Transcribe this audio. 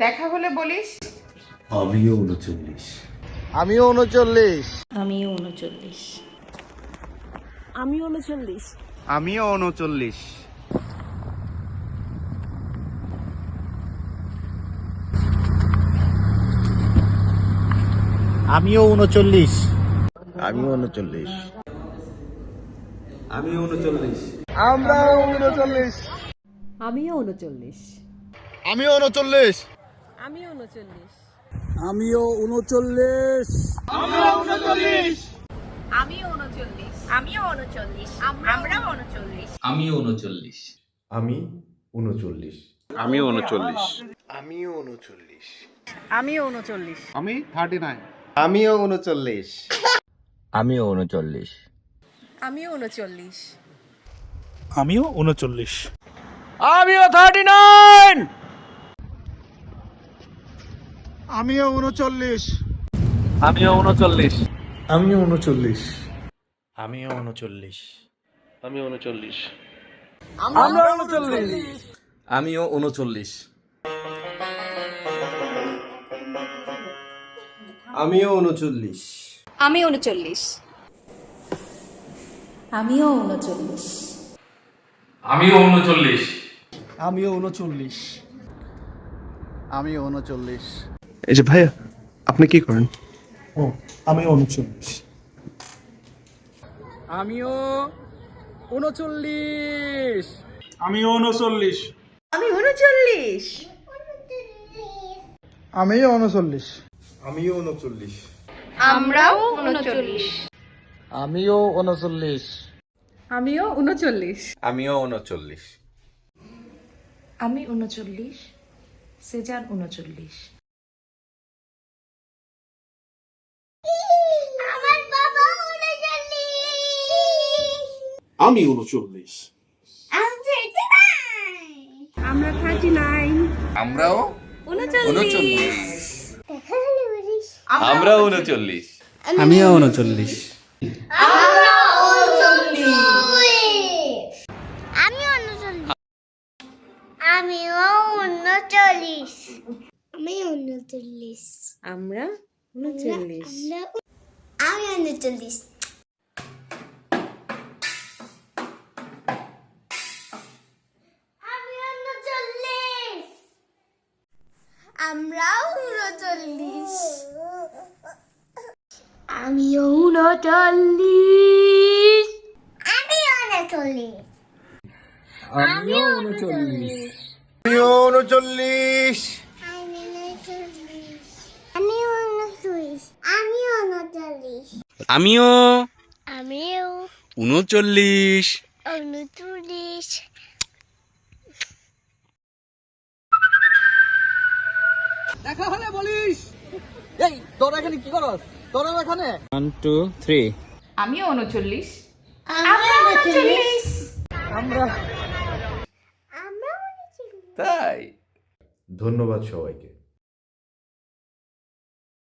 দেখা হলে বলিস। আমিও 39। আমিও 39। আমিও 39। আমিও 39। আমিও 39। আমিও 39। আমিও 39। আমিও 39। আমরাও 39। আমিও 39। আমিও 39। আমিও 39। আমিও 39। আমিও 39। আমরাও 39। আমরাও 39। আমিও 39। আমি 39। আমিও 39। আমিও 39। আমিও 39। আমি 39। আমিও 39। আমিও 39। আমিও 39। আমিও 39। আমিও 39। আমিও 39। আমিও 39। আমিও 39। আমিও 39। আমি 39। আমরা 39। আমিও 39। আমিও 39। আমি 39। আমিও 39। আমিও 39। আমিও 39। আমিও 39। এই যে ভাইয়া, আপনি কি করেন? ও আমিও 39। আমিও 39। আমিও 39। আমি 39। আমিও 39। আমিও 39। আমরাও 39। আমিও 39। আমিও 39। আমিও 39। আমি 39। সেজান 39। আমার বাবা 39। আমি 39। আমরা 39। আমরাও 39। আমরা 39। আমিও 39। আমিও 39। আমি 39। আমরা 39। আমি 39। আমি 39। আমরাও 39। আমিও 39। আমি 39। আমিও 39। আমিও 39। আমিও 39। 39। দেখা হলে বলিস। এই তোরা এখানে কি করস? তোরা এখানে 1 2 3। আমিও 39। আমরা 39। আমরা তাই ধন্যবাদ সবাইকে।